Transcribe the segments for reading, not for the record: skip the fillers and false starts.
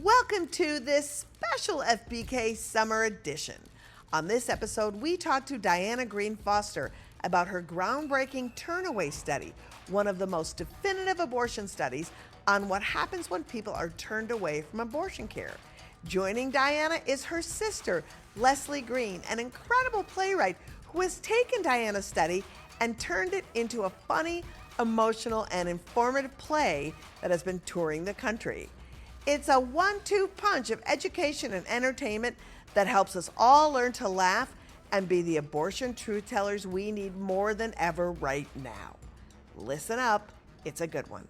Welcome to this special FBK Summer Edition. On this episode, we talked to Diana Green Foster about her groundbreaking Turnaway study, one of the most definitive abortion studies on what happens when people are turned away from abortion care. Joining Diana is her sister, Lesley Greene, an incredible playwright who has taken Diana's study and turned it into a funny, emotional, and informative play that has been touring the country. It's a 1-2 punch of education and entertainment that helps us all learn to laugh and be the abortion truth tellers we need more than ever right now. Listen up, it's a good one.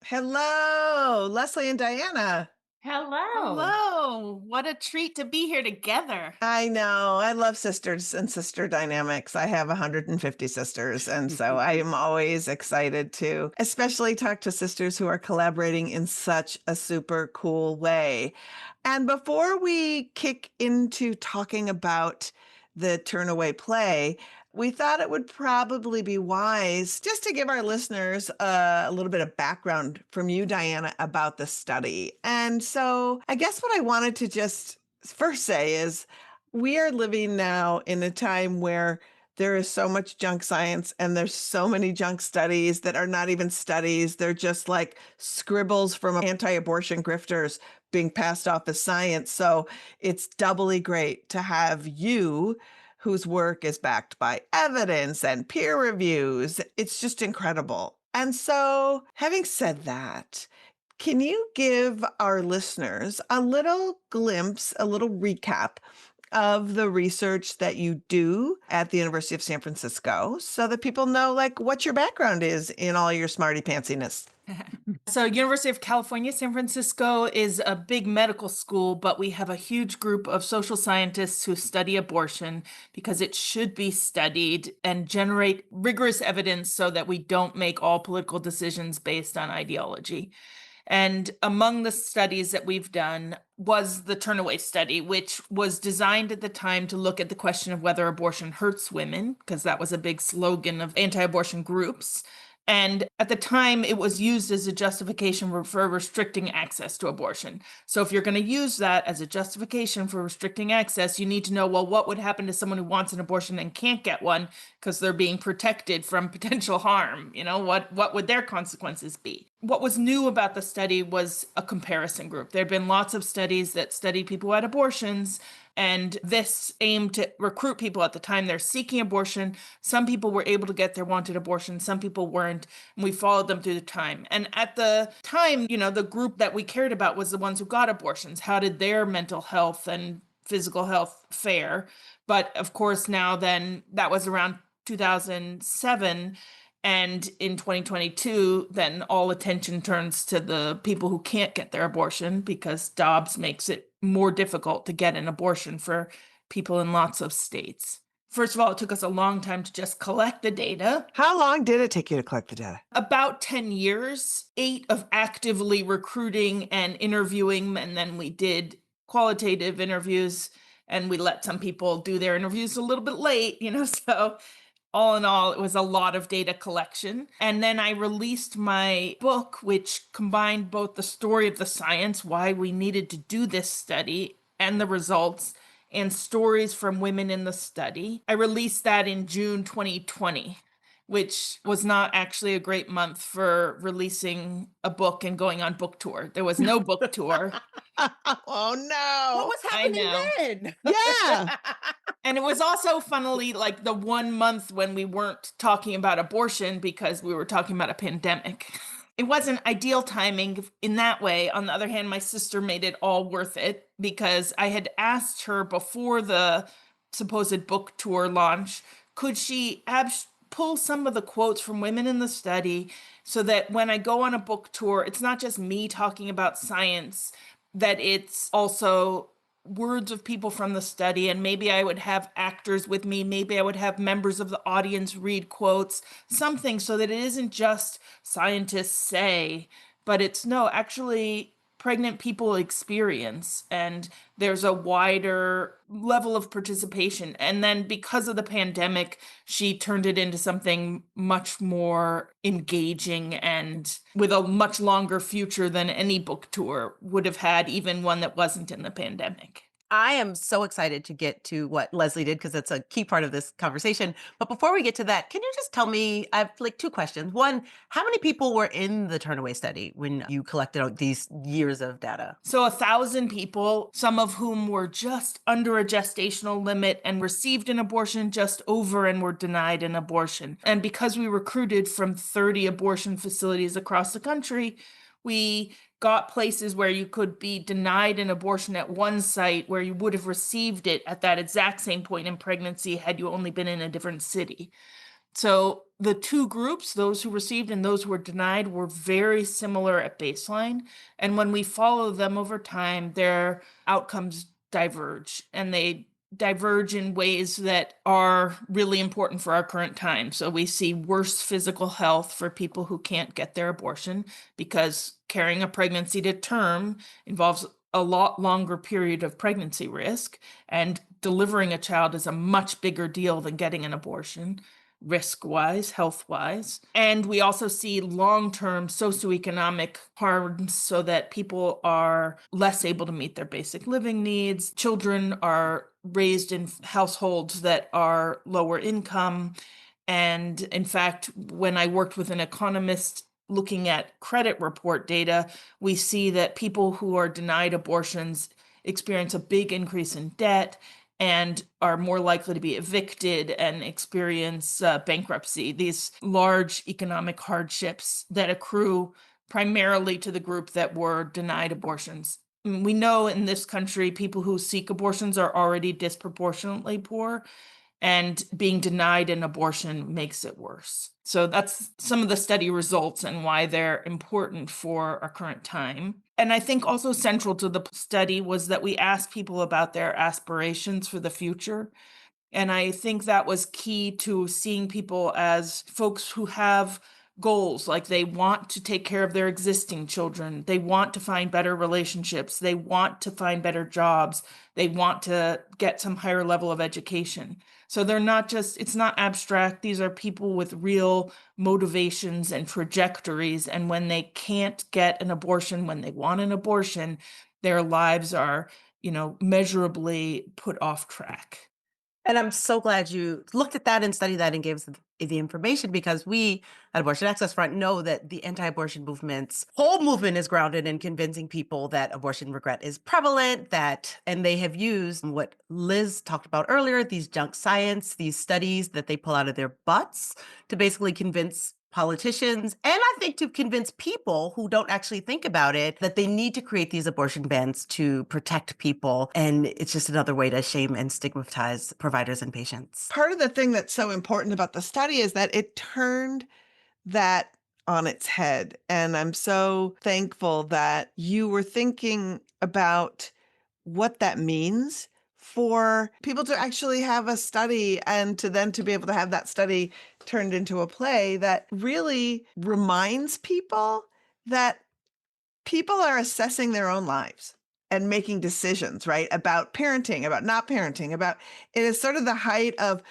Hello, Lesley and Diana. Hello. Hello. What a treat to be here together. I know. I love sisters and sister dynamics. I have 150 sisters, and so I am always excited to especially talk to sisters who are collaborating in such a super cool way. And before we kick into talking about the Turnaway play, we thought it would probably be wise just to give our listeners a little bit of background from you, Diana, about the study. And so I guess what I wanted to just first say is we are living now in a time where there is so much junk science and there's so many junk studies that are not even studies. They're just like scribbles from anti-abortion grifters being passed off as science. So it's doubly great to have you, whose work is backed by evidence and peer reviews. It's just incredible. And so, having said that, can you give our listeners a little glimpse, a little recap of the research that you do at the University of San Francisco so that people know like what your background is in all your smarty pantsiness? So University of California, San Francisco is a big medical school, but we have a huge group of social scientists who study abortion because it should be studied and generate rigorous evidence so that we don't make all political decisions based on ideology. And among the studies that we've done was the Turnaway study, which was designed at the time to look at the question of whether abortion hurts women, because that was a big slogan of anti-abortion groups. And at the time, it was used as a justification for restricting access to abortion. So if you're going to use that as a justification for restricting access, you need to know, well, what would happen to someone who wants an abortion and can't get one because they're being protected from potential harm? You know, what would their consequences be? What was new about the study was a comparison group. There had been lots of studies that studied people who had abortions, and this aimed to recruit people at the time they're seeking abortion. Some people were able to get their wanted abortion, some people weren't, and we followed them through the time. And at the time, you know, the group that we cared about was the ones who got abortions. How did their mental health and physical health fare? But of course, now then, that was around 2007. And in 2022, then all attention turns to the people who can't get their abortion because Dobbs makes it more difficult to get an abortion for people in lots of states. First of all, it took us a long time to just collect the data. How long did it take you to collect the data? About 10 years, 8 of actively recruiting and interviewing, and then we did qualitative interviews, and we let some people do their interviews a little bit late, you know, so all in all, it was a lot of data collection. And then I released my book, which combined both the story of the science, why we needed to do this study, and the results, and stories from women in the study. I released that in June 2020, which was not actually a great month for releasing a book and going on book tour. There was no book tour. Oh, no. What was happening then? Yeah. And it was also, funnily, like the 1 month when we weren't talking about abortion because we were talking about a pandemic. It wasn't ideal timing in that way. On the other hand, my sister made it all worth it because I had asked her before the supposed book tour launch, could she pull some of the quotes from women in the study so that when I go on a book tour, it's not just me talking about science, that it's also words of people from the study, and maybe I would have actors with me, maybe I would have members of the audience read quotes, something so that it isn't just scientists say, but it's no, actually pregnant people experience, and there's a wider level of participation. And then because of the pandemic, she turned it into something much more engaging and with a much longer future than any book tour would have had, even one that wasn't in the pandemic. I am so excited to get to what Lesley did because it's a key part of this conversation. But before we get to that, can you just tell me, I have like two questions. One, how many people were in the Turnaway study when you collected out these years of data? So 1,000 people, some of whom were just under a gestational limit and received an abortion, just over and were denied an abortion. And because we recruited from 30 abortion facilities across the country, we got places where you could be denied an abortion at one site where you would have received it at that exact same point in pregnancy had you only been in a different city. So the two groups, those who received and those who were denied, were very similar at baseline. And when we follow them over time, their outcomes diverge, and they diverge in ways that are really important for our current time. So we see worse physical health for people who can't get their abortion because carrying a pregnancy to term involves a lot longer period of pregnancy risk, and delivering a child is a much bigger deal than getting an abortion, risk-wise, health-wise. And we also see long-term socioeconomic harms so that people are less able to meet their basic living needs. Children are raised in households that are lower income. And in fact, when I worked with an economist looking at credit report data, we see that people who are denied abortions experience a big increase in debt and are more likely to be evicted and experience bankruptcy, these large economic hardships that accrue primarily to the group that were denied abortions. We know in this country, people who seek abortions are already disproportionately poor, and being denied an abortion makes it worse. So that's some of the study results and why they're important for our current time. And I think also central to the study was that we asked people about their aspirations for the future. And I think that was key to seeing people as folks who have goals, like they want to take care of their existing children, they want to find better relationships, they want to find better jobs, they want to get some higher level of education. So they're not just, it's not abstract. These are people with real motivations and trajectories. And when they can't get an abortion, when they want an abortion, their lives are, measurably put off track. And I'm so glad you looked at that and studied that and gave us the information, because we at Abortion Access Front know that the anti-abortion movement's whole movement is grounded in convincing people that abortion regret is prevalent, and they have used what Liz talked about earlier, these junk science, these studies that they pull out of their butts to basically convince politicians, and I think to convince people who don't actually think about it, that they need to create these abortion bans to protect people. And it's just another way to shame and stigmatize providers and patients. Part of the thing that's so important about the study is that it turned that on its head. And I'm so thankful that you were thinking about what that means for people to actually have a study, and to then to be able to have that study turned into a play that really reminds people that people are assessing their own lives and making decisions, right? About parenting, about not parenting, about it is sort of the height of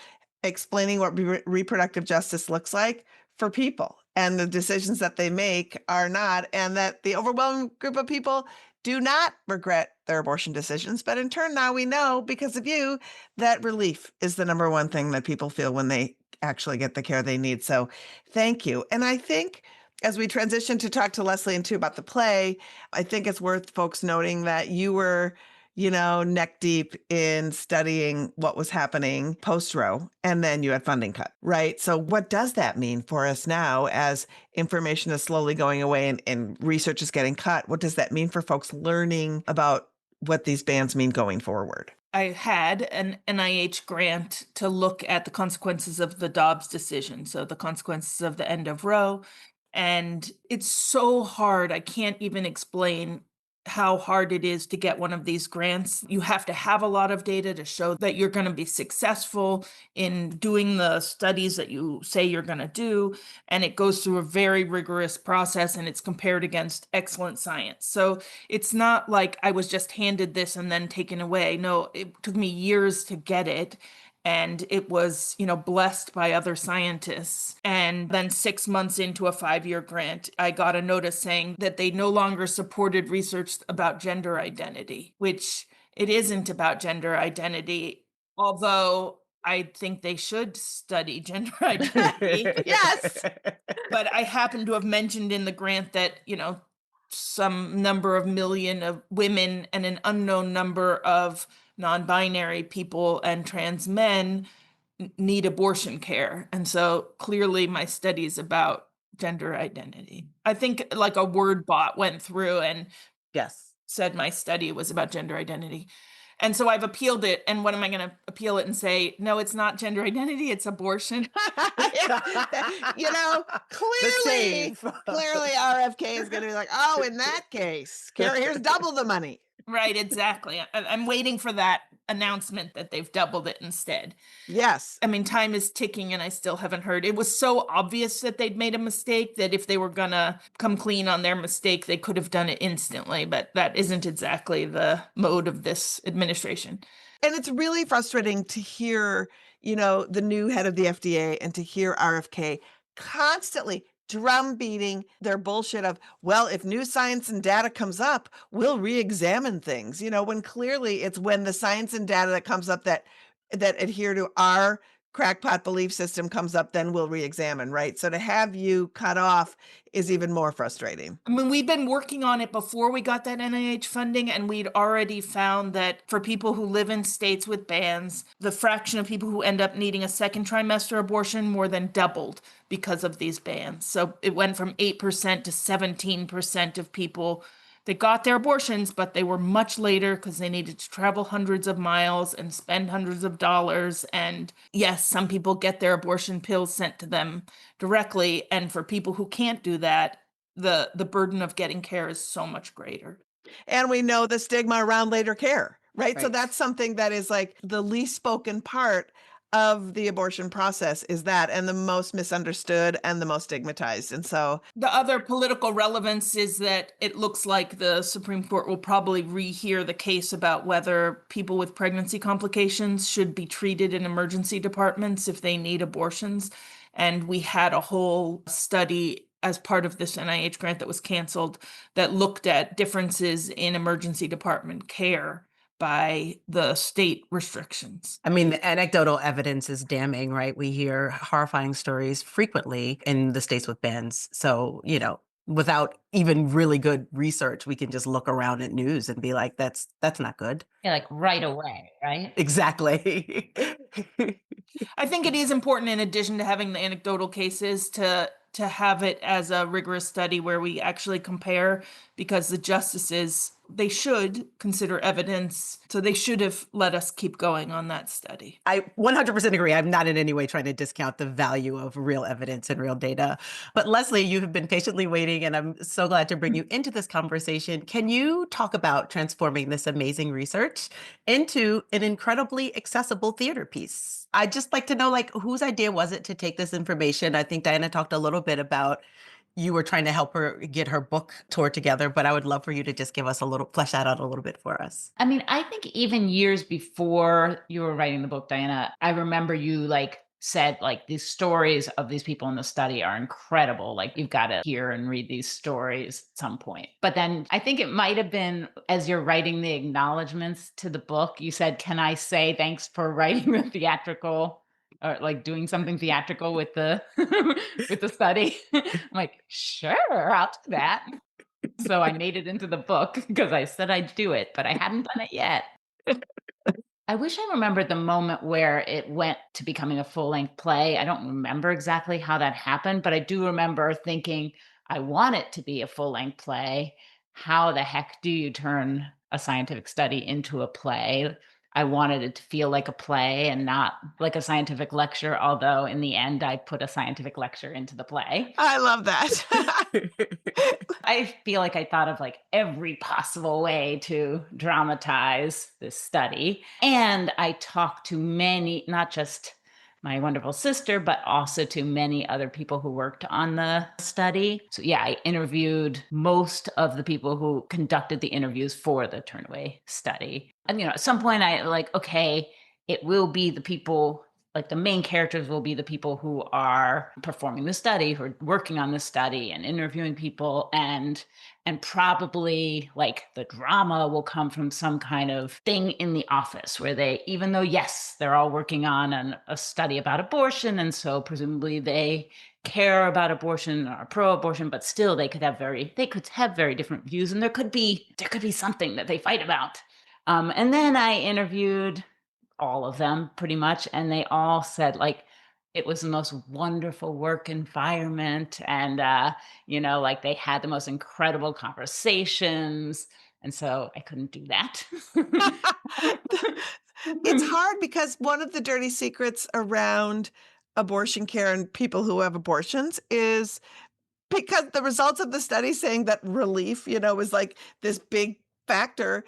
explaining what reproductive justice looks like for people, and the decisions that they make are not, and that the overwhelming group of people do not regret their abortion decisions. But in turn, now we know because of you that relief is the number one thing that people feel when they actually get the care they need. So thank you. And I think as we transition to talk to Lesley and too about the play, I think it's worth folks noting that you were, neck deep in studying what was happening post-Roe, and then you had funding cut, right? So what does that mean for us now as information is slowly going away and research is getting cut? What does that mean for folks learning about what these bans mean going forward? I had an NIH grant to look at the consequences of the Dobbs decision, so the consequences of the end of Roe. And it's so hard. I can't even explain how hard it is to get one of these grants. You have to have a lot of data to show that you're going to be successful in doing the studies that you say you're going to do. And it goes through a very rigorous process, and it's compared against excellent science. So it's not like I was just handed this and then taken away. No, it took me years to get it. And it was, blessed by other scientists. And then 6 months into a 5-year grant, I got a notice saying that they no longer supported research about gender identity, which it isn't about gender identity, although I think they should study gender identity. Yes. But I happen to have mentioned in the grant that, some number of million of women and an unknown number of non-binary people and trans men need abortion care. And so clearly my study is about gender identity. I think like a word bot went through and Yes. said my study was about gender identity. And so I've appealed it. And what am I going to appeal it and say, no, it's not gender identity, it's abortion? Clearly RFK is going to be like, oh, in that case, here's double the money. Right, exactly. I'm waiting for that announcement that they've doubled it instead. Yes. I mean, time is ticking and I still haven't heard. It was so obvious that they'd made a mistake that if they were going to come clean on their mistake, they could have done it instantly. But that isn't exactly the mode of this administration. And it's really frustrating to hear, the new head of the FDA and to hear RFK constantly drumbeating their bullshit of, well, if new science and data comes up, we'll re-examine things, when clearly it's when the science and data that comes up that adhere to our crackpot belief system comes up, then we'll re-examine, right? So to have you cut off is even more frustrating. I mean, we've been working on it before we got that NIH funding, and we'd already found that for people who live in states with bans, the fraction of people who end up needing a second trimester abortion more than doubled because of these bans. So it went from 8% to 17% of people they got their abortions, but they were much later because they needed to travel hundreds of miles and spend hundreds of dollars. And yes, some people get their abortion pills sent to them directly. And for people who can't do that, the burden of getting care is so much greater. And we know the stigma around later care, right? So Right. that's something that is like the least spoken part of the abortion process is that, and the most misunderstood and the most stigmatized. And so the other political relevance is that it looks like the Supreme Court will probably rehear the case about whether people with pregnancy complications should be treated in emergency departments if they need abortions. And we had a whole study as part of this NIH grant that was canceled that looked at differences in emergency department care by the state restrictions. I mean, the anecdotal evidence is damning, right? We hear horrifying stories frequently in the states with bans. So, without even really good research, we can just look around at news and be like, that's not good. Yeah, like right away, right? Exactly. I think it is important, in addition to having the anecdotal cases, to have it as a rigorous study where we actually compare, because the justices, they should consider evidence. So they should have let us keep going on that study. I 100% agree. I'm not in any way trying to discount the value of real evidence and real data. But Lesley, you have been patiently waiting, and I'm so glad to bring you into this conversation. Can you talk about transforming this amazing research into an incredibly accessible theater piece? I'd just like to know, whose idea was it to take this information? I think Diana talked a little bit about you were trying to help her get her book tour together, but I would love for you to just give us flesh that out a little bit for us. I mean, I think even years before you were writing the book, Diana, I remember you said these stories of these people in the study are incredible. You've got to hear and read these stories at some point. But then I think it might have been as you're writing the acknowledgments to the book, you said, can I say thanks for writing the theatrical or doing something theatrical with the with the study? I'm like, sure, I'll do that. So I made it into the book because I said I'd do it, but I hadn't done it yet. I wish I remembered the moment where it went to becoming a full-length play. I don't remember exactly how that happened, but I do remember thinking, I want it to be a full-length play. How the heck do you turn a scientific study into a play? I wanted it to feel like a play and not like a scientific lecture, although in the end, I put a scientific lecture into the play. I love that. I feel like I thought of like every possible way to dramatize this study. And I talked to many, not just my wonderful sister, but also to many other people who worked on the study. So yeah, I interviewed most of the people who conducted the interviews for the Turnaway study. And, at some point I like, okay, it will be the people, like the main characters will be the people who are performing the study, who are working on the study and interviewing people, and probably like the drama will come from some kind of thing in the office where they, even though yes, they're all working on a study about abortion, and so presumably they care about abortion or are pro-abortion, but still they could have very different views, and there could be something that they fight about. And then I interviewed all of them pretty much, and they all said like it was the most wonderful work environment, and like they had the most incredible conversations, and so I couldn't do that. It's hard because one of the dirty secrets around abortion care and people who have abortions is because the results of the study saying that relief, is like this big factor.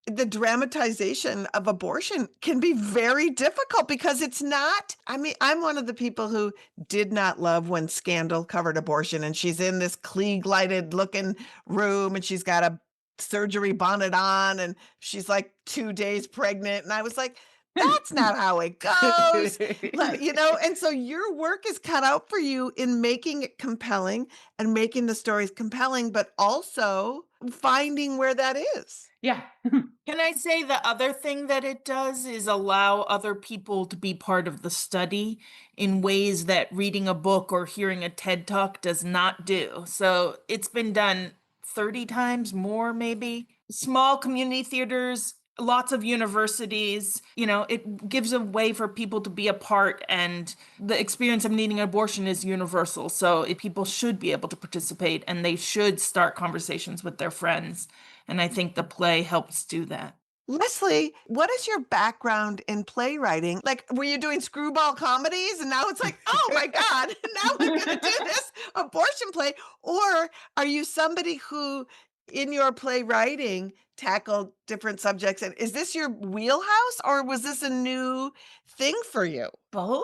The dramatization of abortion can be very difficult because it's not, I'm one of the people who did not love when Scandal covered abortion, and she's in this Klieg lighted looking room and she's got a surgery bonnet on and she's like 2 days pregnant. And I was like, that's not how it goes, and so your work is cut out for you in making it compelling and making the stories compelling, but also finding where that is. Yeah. Can I say the other thing that it does is allow other people to be part of the study in ways that reading a book or hearing a TED Talk does not do. So it's been done 30 times more, maybe. Small community theaters, lots of universities, it gives a way for people to be a part, and the experience of needing an abortion is universal. So people should be able to participate, and they should start conversations with their friends. And I think the play helps do that. Lesley, what is your background in playwriting? Like, were you doing screwball comedies and now it's like, oh my God, now I'm going to do this abortion play? Or are you somebody who, in your playwriting, tackled different subjects? And is this your wheelhouse, or was this a new thing for you? Both.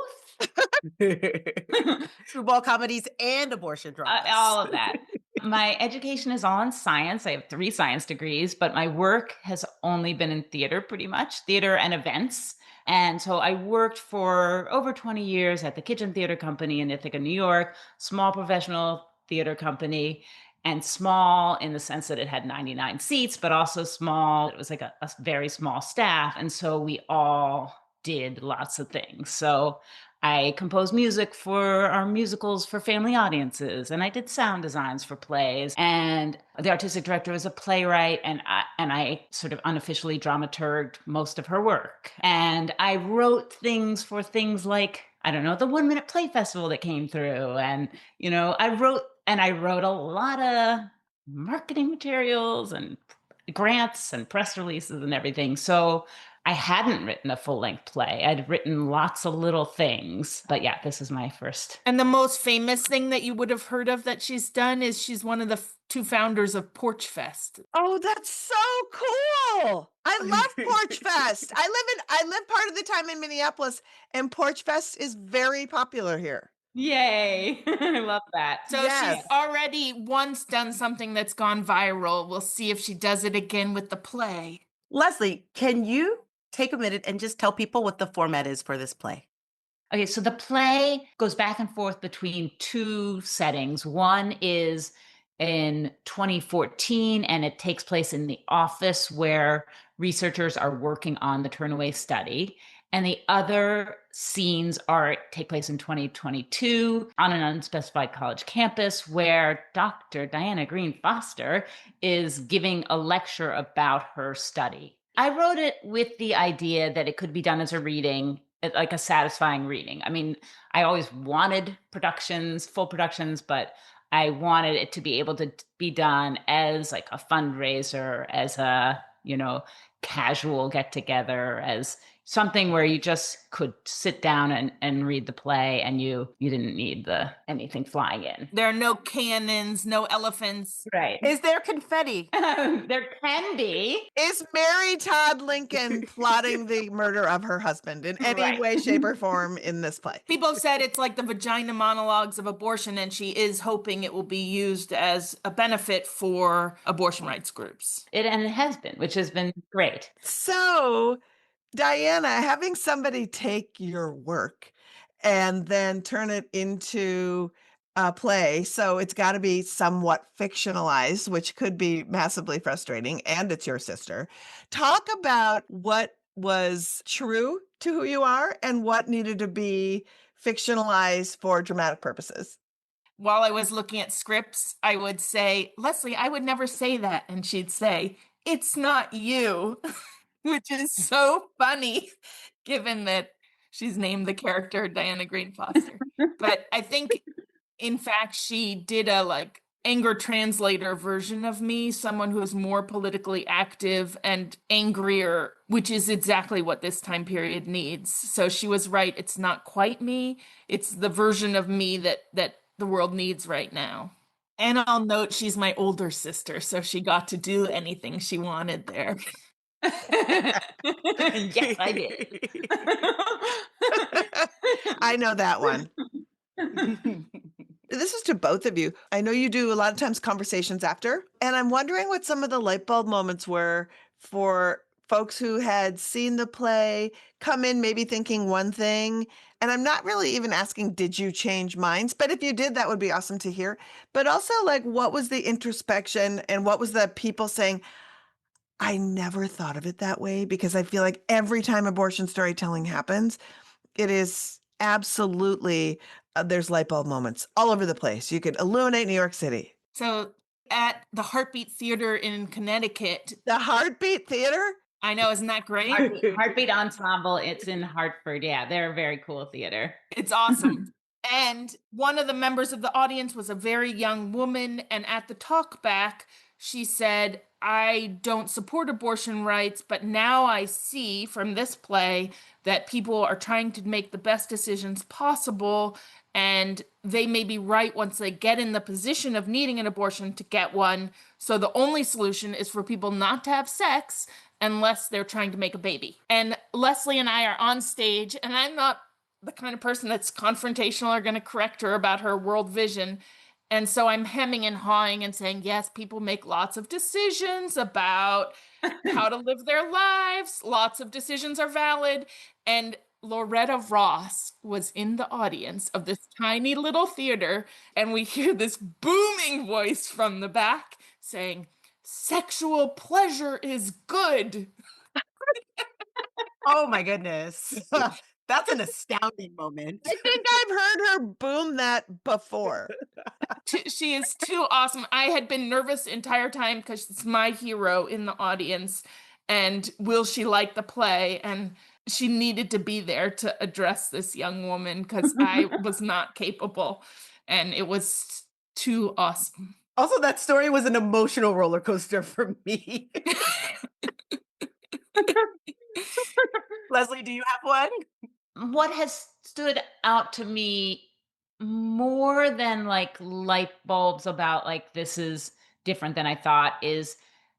Screwball comedies and abortion dramas. All of that. My education is all in science. I have 3 science degrees, but my work has only been in theater, pretty much, theater and events. And so I worked for over 20 years at the Kitchen Theater Company in Ithaca, New York, small professional theater company, and small in the sense that it had 99 seats, but also small. It was like a very small staff. And so we all did lots of things. So I composed music for our musicals for family audiences, and I did sound designs for plays. And the artistic director was a playwright, and I sort of unofficially dramaturged most of her work. And I wrote things for things like, I don't know, the 1 Minute Play Festival that came through, and I wrote a lot of marketing materials and grants and press releases and everything. So I hadn't written a full-length play. I'd written lots of little things, but yeah, this is my first. And the most famous thing that you would have heard of that she's done is she's one of the 2 founders of Porch Fest. Oh, that's so cool. I love Porch Fest. I live part of the time in Minneapolis, and Porch Fest is very popular here. Yay. I love that. So Yes. she's already once done something that's gone viral. We'll see if she does it again with the play. Lesley, can you take a minute and just tell people what the format is for this play? Okay, so the play goes back and forth between 2 settings. One is in 2014, and it takes place in the office where researchers are working on the Turnaway study. And the other scenes take place in 2022 on an unspecified college campus where Dr. Diana Green Foster is giving a lecture about her study. I wrote it with the idea that it could be done as a reading, like a satisfying reading. I mean, I always wanted full productions, but I wanted it to be able to be done as like a fundraiser, as a, casual get together, as something where you just could sit down and read the play, and you didn't need anything flying in. There are no cannons, no elephants. Right. Is there confetti? There can be. Is Mary Todd Lincoln plotting the murder of her husband in any Right. way, shape, or form in this play? People have said it's like the vagina monologues of abortion, and she is hoping it will be used as a benefit for abortion rights groups. And it has been, which has been great. So, Diana, having somebody take your work and then turn it into a play, so it's got to be somewhat fictionalized, which could be massively frustrating, and it's your sister. Talk about what was true to who you are and what needed to be fictionalized for dramatic purposes. While I was looking at scripts, I would say, Lesley, I would never say that. And she'd say, it's not you, which is so funny, given that she's named the character Diana Green Foster. But I think, in fact, she did a anger translator version of me, someone who is more politically active and angrier, which is exactly what this time period needs. So she was right. It's not quite me. It's the version of me that the world needs right now. And I'll note she's my older sister, so she got to do anything she wanted there. Yes, I did. I know that one. This is to both of you. I know you do a lot of times conversations after, and I'm wondering what some of the light bulb moments were for folks who had seen the play, come in maybe thinking one thing. And I'm not really even asking, did you change minds? But if you did, that would be awesome to hear. But also, what was the introspection and what was the people saying, I never thought of it that way? Because I feel like every time abortion storytelling happens, it is absolutely, there's light bulb moments all over the place. You could illuminate New York City. So at the Heartbeat Theater in Connecticut. The Heartbeat Theater? I know, isn't that great? Heartbeat Ensemble. It's in Hartford. Yeah, they're a very cool theater. It's awesome. And one of the members of the audience was a very young woman. And at the talk back, she said, I don't support abortion rights, but now I see from this play that people are trying to make the best decisions possible. And they may be right once they get in the position of needing an abortion to get one. So the only solution is for people not to have sex unless they're trying to make a baby. And Lesley and I are on stage, and I'm not the kind of person that's confrontational or going to correct her about her world vision. And so I'm hemming and hawing and saying, yes, people make lots of decisions about how to live their lives. Lots of decisions are valid. And Loretta Ross was in the audience of this tiny little theater. And we hear this booming voice from the back saying, sexual pleasure is good. Oh my goodness. That's an astounding moment. I think I've heard her boom that before. She is too awesome. I had been nervous the entire time because it's my hero in the audience. And will she like the play? And she needed to be there to address this young woman because I was not capable. And it was too awesome. Also, that story was an emotional roller coaster for me. Lesley, do you have one? What has stood out to me more than light bulbs about this is different than I thought is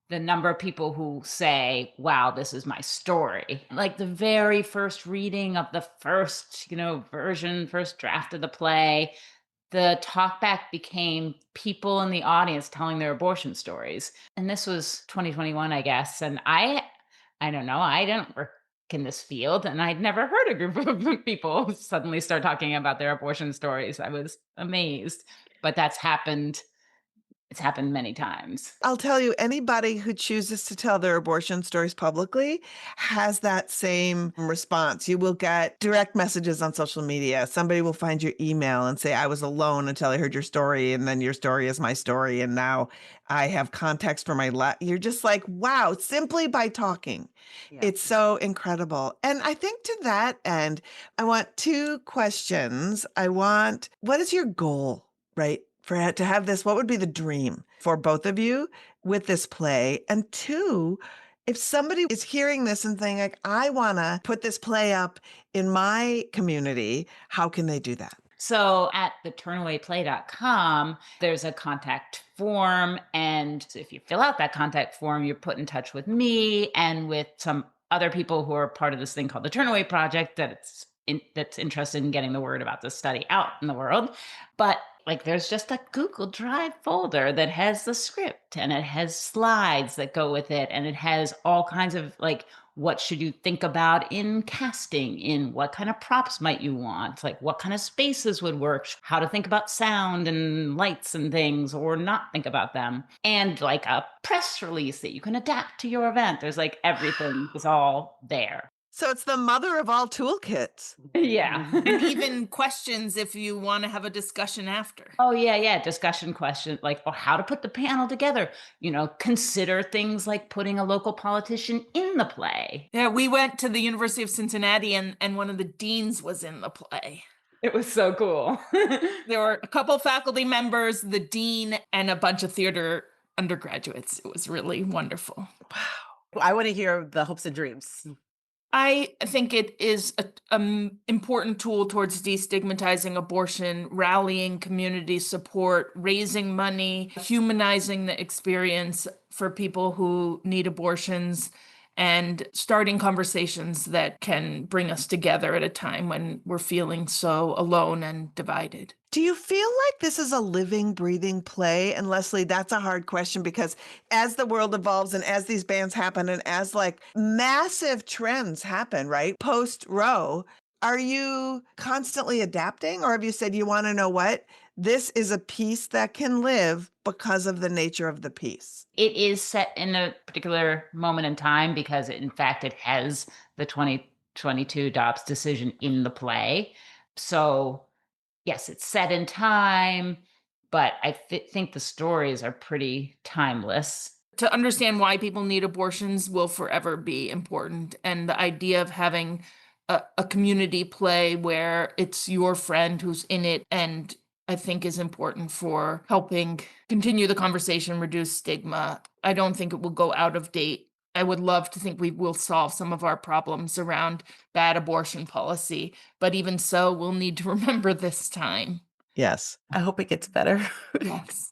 the number of people who say, wow, this is my story. The very first reading of the first, first draft of the play, the talkback became people in the audience telling their abortion stories. And this was 2021, I guess. And I don't know, I don't work in this field, and I'd never heard a group of people suddenly start talking about their abortion stories. I was amazed, but that's happened. It's happened many times. I'll tell you, anybody who chooses to tell their abortion stories publicly has that same response. You will get direct messages on social media. Somebody will find your email and say, I was alone until I heard your story, and then your story is my story, and now I have context for my life. You're just like, wow, simply by talking. Yeah. It's so incredible. And I think to that end, I want two questions. What is your goal, right? To have this, what would be the dream for both of you with this play? And two, If somebody is hearing this and thinking, like, I want to put this play up in my community, how can they do that? So at the turnawayplay.com, there's a contact form. And if you fill out that contact form, you're put in touch with me and with some other people who are part of this thing called the Turnaway Project that's interested in getting the word about this study out in the world. But like there's just a Google Drive folder that has the script and it has slides that go with it. And it has all kinds of like, what should you think about in casting? In what kind of props might you want? Like what kind of spaces would work? How to think about sound and lights and things or not think about them. And like a press release that you can adapt to your event. There's like everything is all there. So it's the mother of all toolkits. Yeah. And even questions if you want to have a discussion after. Oh, yeah. Discussion question, like how to put the panel together. Consider things like putting a local politician in the play. Yeah, we went to the University of Cincinnati and one of the deans was in the play. It was so cool. There were a couple faculty members, the dean, and a bunch of theater undergraduates. It was really wonderful. Wow. I want to hear the hopes and dreams. I think it is an important tool towards destigmatizing abortion, rallying community support, raising money, humanizing the experience for people who need abortions, and starting conversations that can bring us together at a time when we're feeling so alone and divided. Do you feel like this is a living, breathing play? And Lesley, that's a hard question because as the world evolves and as these bans happen and as like massive trends happen, right? Post Roe, are you constantly adapting or have you said you want to know what? This is a piece that can live because of the nature of the piece. It is set in a particular moment in time because in fact it has the 2022 Dobbs decision in the play. So yes, it's set in time, but I think the stories are pretty timeless. To understand why people need abortions will forever be important. And the idea of having a community play where it's your friend who's in it, and I think is important for helping continue the conversation, reduce stigma. I don't think it will go out of date. I would love to think we will solve some of our problems around bad abortion policy, but even so, we'll need to remember this time. Yes. I hope it gets better. Yes.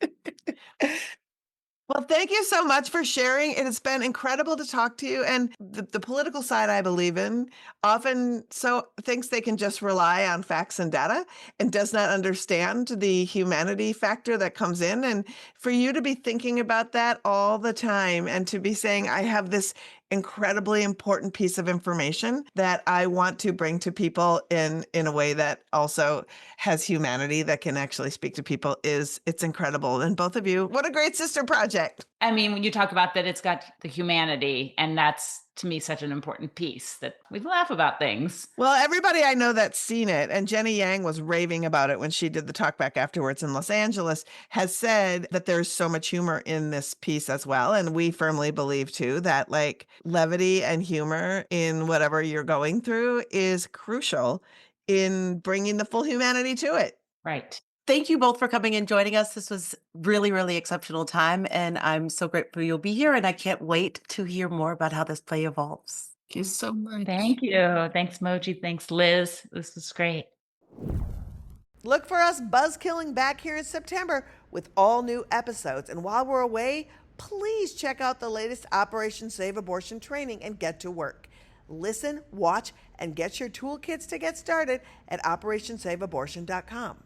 Well, thank you so much for sharing. It has been incredible to talk to you. And the political side I believe in often so thinks they can just rely on facts and data and does not understand the humanity factor that comes in. And for you to be thinking about that all the time and to be saying, I have this incredibly important piece of information that I want to bring to people in a way that also has humanity that can actually speak to people it's incredible. And both of you, what a great sister project. I mean, when you talk about that, it's got the humanity, and that's to me such an important piece that we laugh about things. Well, everybody I know that's seen it, and Jenny Yang was raving about it when she did the talkback afterwards in Los Angeles, has said that there's so much humor in this piece as well. And we firmly believe too that like levity and humor in whatever you're going through is crucial in bringing the full humanity to it. Right. Thank you both for coming and joining us. This was really, really exceptional time. And I'm so grateful you'll be here. And I can't wait to hear more about how this play evolves. Thank you so much. Thank you. Thanks, Moji. Thanks, Liz. This was great. Look for us buzzkilling back here in September with all new episodes. And while we're away, please check out the latest Operation Save Abortion training and get to work. Listen, watch, and get your toolkits to get started at operationsaveabortion.com.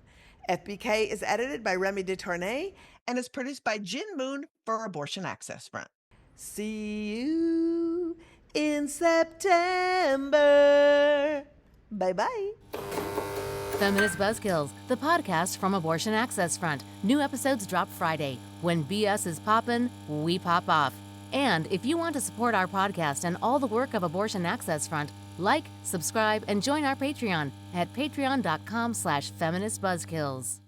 FBK is edited by Remy DeTournay and is produced by Jin Moon for Abortion Access Front. See you in September. Bye-bye. Feminist Buzzkills, the podcast from Abortion Access Front. New episodes drop Friday. When BS is poppin', we pop off. And if you want to support our podcast and all the work of Abortion Access Front, like, subscribe, and join our Patreon at patreon.com/feministbuzzkills.